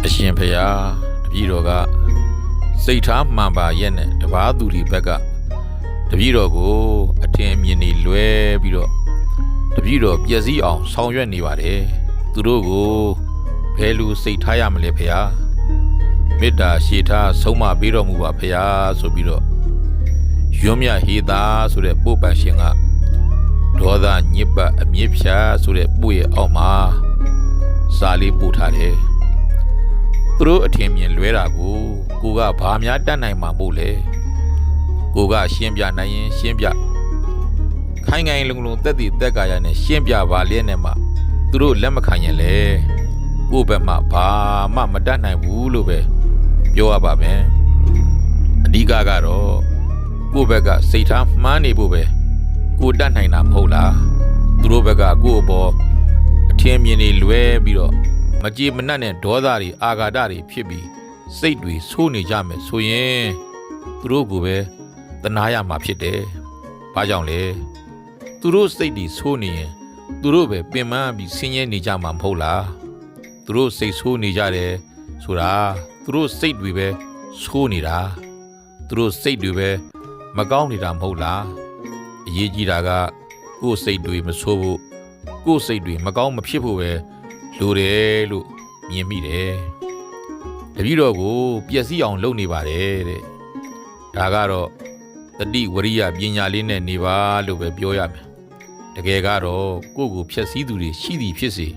အရှင်ဖရာတပည့်တော်ကစိတ်ထားမှန်ပါရဲ့နဲ့တပါးသူတွေဘက်ကတပည့်တော်ကိုအထင်မြင်နေလွဲပြီးတော့တပည့်တော်ပျက်စီးအောင်ဆောင်ရွက်နေပါတယ်သူတို့ကိုဘယ်လိုစိတ်ထားရမလဲဖရာမေတ္တာရှေ့ထားဆုံးမပေးတော်မူပါဖရာဆိုပြီးတော့ရွံ့မြဟေသာဆိုတဲ့ပို့ပန်ရှင်ကဒေါသညစ်ပတ်အမြင့်ဖြာဆိုတဲ့ပို့ရဲ့အောက်မှာစာလေးပို့ထားတယ်သူတို့အထင်မြင်လွဲတာကိုကဘာများတတ်နိုင်မှာမို့လဲကိုကရှင်းပြနိုင်ရင်ရှင်းပြခိုင်ခိုင်လုံလုံတက်တည်တက်ကာရနဲ့ရှင်းပြပါလေနဲ့မှသူတို့လက်မခံရင်လေကိုဘက်မှဘာမှမတတ်နိုင်ဘူးလို့ပဲပြောရပါမယ်အဓိကကတော့ကိုဘက်ကစိတ်ထားမှန်းနေဖို့ပဲကိုတတ်နိုင်တာမဟုတ်လားသူတို့ဘက်ကကိုအပေါ်အထင်မြင်နေလွဲပြီးတော့မကြေမနက်နဲ့ဒေါသတွေအာဃာတတွေဖြစ်ပြီးစိတ်တွေဆိုးနေကြမယ်ဆိုရင်သူတို့ကိုပဲတနာရမှာဖြစ်တယ်။ဘာကြောင့်လဲ။သူတို့စိတ်တွေဆိုးနေရင်သူတို့ပဲပင်ပန်းပြီးဆင်းရဲနေကြမှာမဟုတ်လား။သူတို့စိတ်ဆိုးနေကြတယ်ဆိုတာသူတို့စိတ်တွေပဲဆိုးနေတာ။သူတို့စိတ်တွေပဲမကောင်းနေတာမဟုတ်လား။အရေးကြီးတာကကိုယ်စိတ်တွေမဆိုးဖို့ကိုယ်စိတ်တွေမကောင်းမဖြစ်ဖို့ပဲလိုတယ်လို့မြင်မိတယ်တပည့်တော်ကိုပျက်စီးအောင်လုပ်နေပါတယ်တဲ့ဒါကတော့တတိဝရိယပညာလေးနဲ့နေပါလို့ပဲပြောရမယ်တကယ်ကတော့ကိုယ့်ကိုဖျက်ဆီးသူတွေရှိသည်ဖြစ်စေ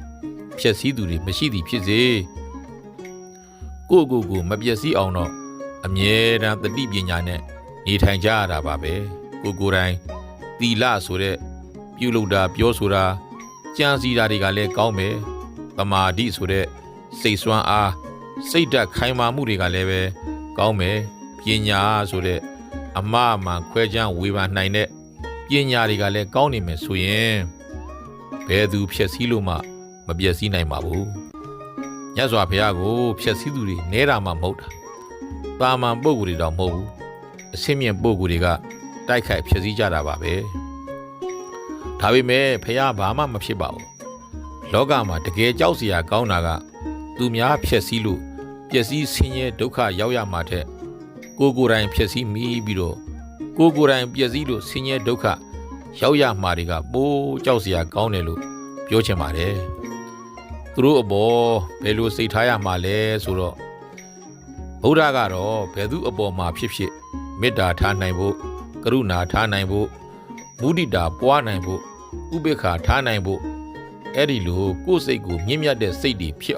ဖျက်ဆီးသူတွေမရှိသည်ဖြစ်စေကိုယ့်ကိုမပျက်စီးအောင်တော့အမြဲတမ်းတတိပညာနဲ့နေထိုင်ကြရတာပါပဲကိုယ်တိုင်သီလဆိုတဲ့ပြုလုပ်တာပြောဆိုတာကြံစည်တာတွေကလည်းကောင်းမယ်သမာဓိဆိုတဲ့စိတ်စွမ်းအားစိတ်ဓာတ်ခိုင်မာမှုတွေကလည်းပဲကောင်းမယ်ပညာဆိုတဲ့အမှားမှန်ခွဲခြားဝေဖန်နိုင်တဲ့ပညာတွေကလည်းကောင်းနေမယ်ဆိုရင်ဘယ်သူဖြည့်ဆည်းလို့မှမပျက်စီးနိုင်ပါဘူးမြတ်စွာဘုရားကိုဖြည့်ဆည်းသူတွေနဲတာမှမဟုတ်တာတာမန်ပုဂ္ဂိုလ်တွေတော့မဟုတ်ဘူးအဆင့်မြင့်ပုဂ္ဂိုလ်တွေကတိုက်ခိုက်ဖြည့်ဆည်းကြတာပါပဲဒါပေမဲ့ဘုရားဘာမှမဖြစ်ပါဘူးလောကမှာတကယ်ကြောက်စရာကောင်းတာကသူများဖြည့်ဆည်းလို့ပျက်စီးဆင်းရဲဒုက္ခရောက်ရမှာတဲ့ကိုယ်တိုင်ဖြည့်ဆည်းမိပြီးတော့ကိုယ်တိုင်ပျက်စီးလို့ဆင်းရဲဒုက္ခရောက်ရမှာတွေကပိုးကြောက်စရာကောင်းတယ်လို့ပြောချင်ပါတယ်သူတို့အပေါ်ဘယ်လိုစိတ်ထားရမှာလဲဆိုတော့ဗုဒ္ဓကတော့ဘယ်သူအပေါ်မှာဖြစ်ဖြစ်မေတ္တာထားနိုင်ဖို့ကရုဏာထားနိုင်ဖို့မုဒိတာပွားနိုင်ဖို့ဥပေက္ခထားနိုင်ဖို့အဲ့ဒီလိုကိုယ်စိတ်ကိုမြင့်မြတ်တဲ့စိတ်တွေဖြစ်